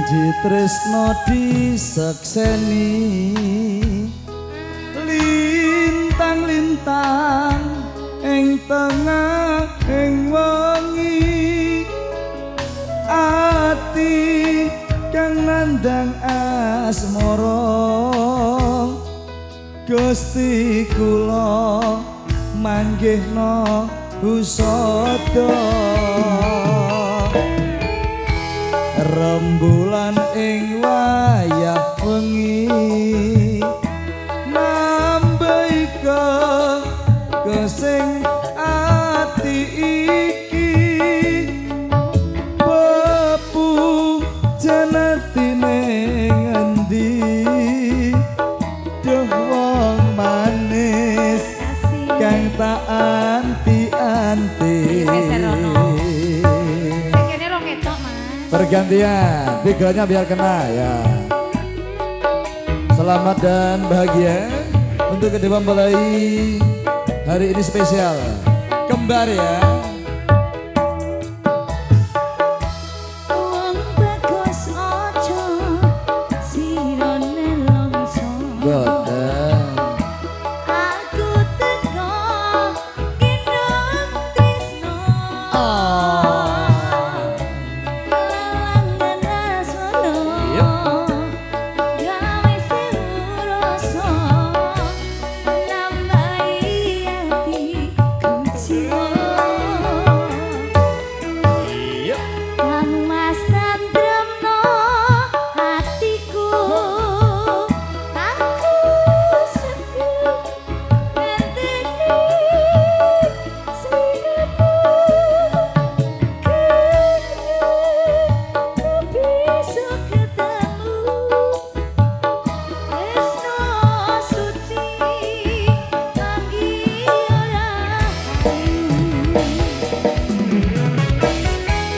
Janji tresno disekseni lintang-lintang ing tengah ing wengi ati kang nandang asmara Gusti kula manggihna usada rembulan ing wayah wengi nambahi kesing ati iki bepu janatine ngendi duh wong manis kang tak anti-anti bergantian, tiganya biar kena ya. Selamat dan bahagia untuk kedua mempelai hari ini spesial kembar ya.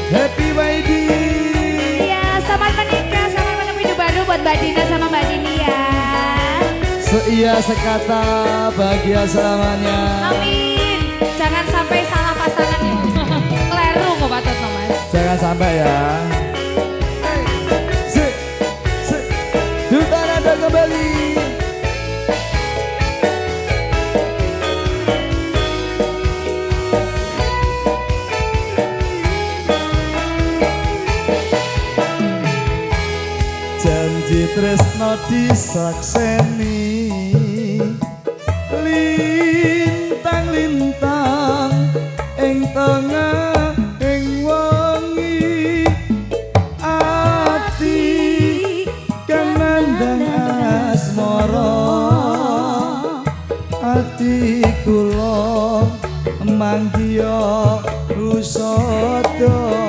Happy wedding. Iya, selamat menikah, selamat menemui hidup baru buat Mbak Dina sama Mbak Dini ya. Seia sekata bahagia selamanya. Amin. Jangan sampai salah pasangan ya. Kleru kok Pak Toto Mas. Jangan sampai ya. Duta Nada kembali. Janji tresno disakseni lintang-lintang ing tengah ing wengi ati kang nandang asmara ati kula manggiya usada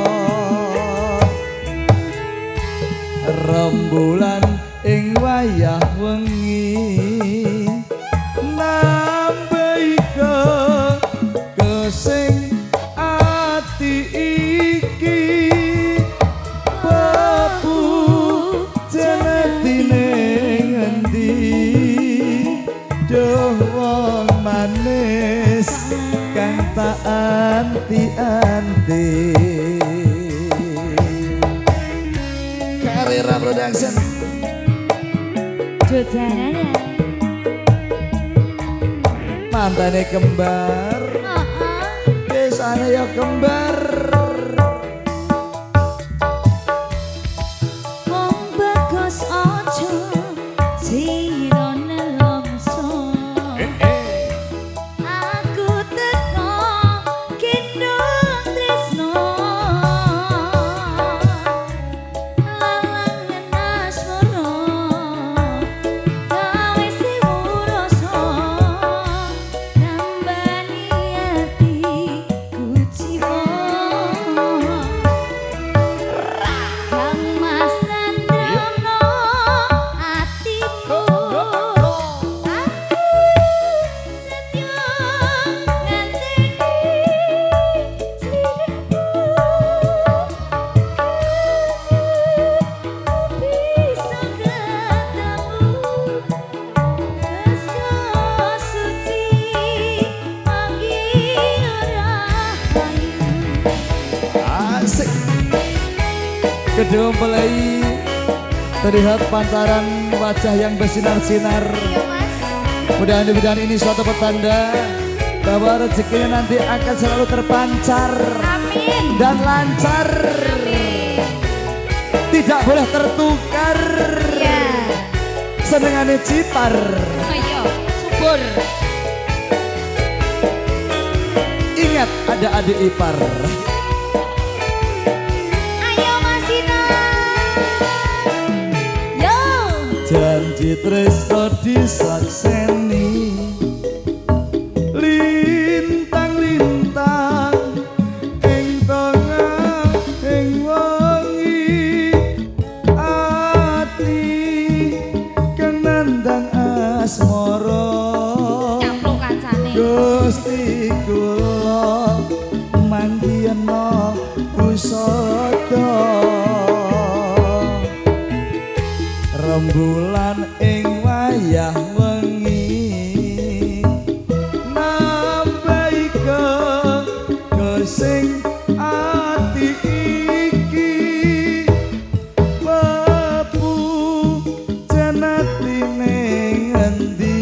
rembulan ing wayah wengi nambahi kesing ati iki bepu janatine ngendi duh wong manis kang tak anti-anti Karera Production Jodananya mantane kembar desane ya kembar wong bagus aja sira nelongso aku teko gendong tresno kedua mempelai terlihat pantaran wajah yang bersinar-sinar. Iya mas. Mudah-mudahan ini suatu petanda bahwa rezekinya nanti akan selalu terpancar Amin. dan lancar. Amin. Tidak boleh tertukar. Iya. Senengane citar. Ayo, subur. Ingat ada adik ipar. Ayo Mas Inan. Yo. Janji tresno disakseni. Lintang-lintang ing tengah ing wengi. Ati kang nandang asmara. Campur kancane. Gusti kula manggiyana pusaka rembulan ing wayah wengi nambahi kesing ati iki pepu janati ning endi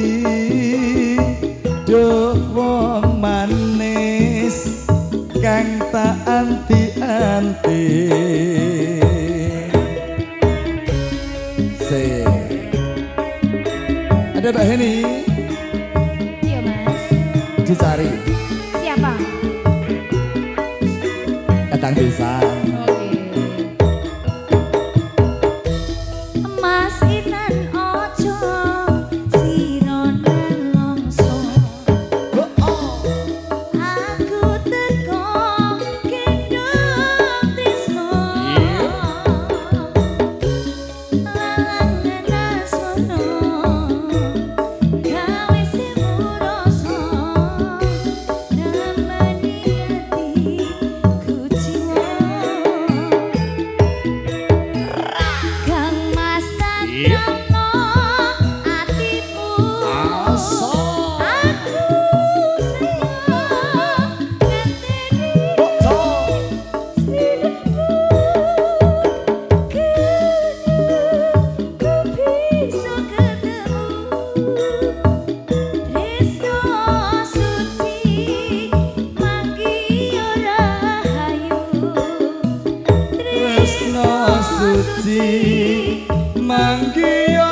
duh wong manis kang tak anti-anti. Ada Mbak Heni Iya mas. dicari Siapa? datang desa. Oke. Mas Inan ojo sira nelongso. Aku teko gendong tresno. Lalangan asono gawe semuroso namani atiku jiwa. Kang Mas tanyono atimu. Aso. Aku sayang ngenteni sliramu. Ku bisa ketemu Tresno suci manggi ora hayu. Tresno suci manggiyo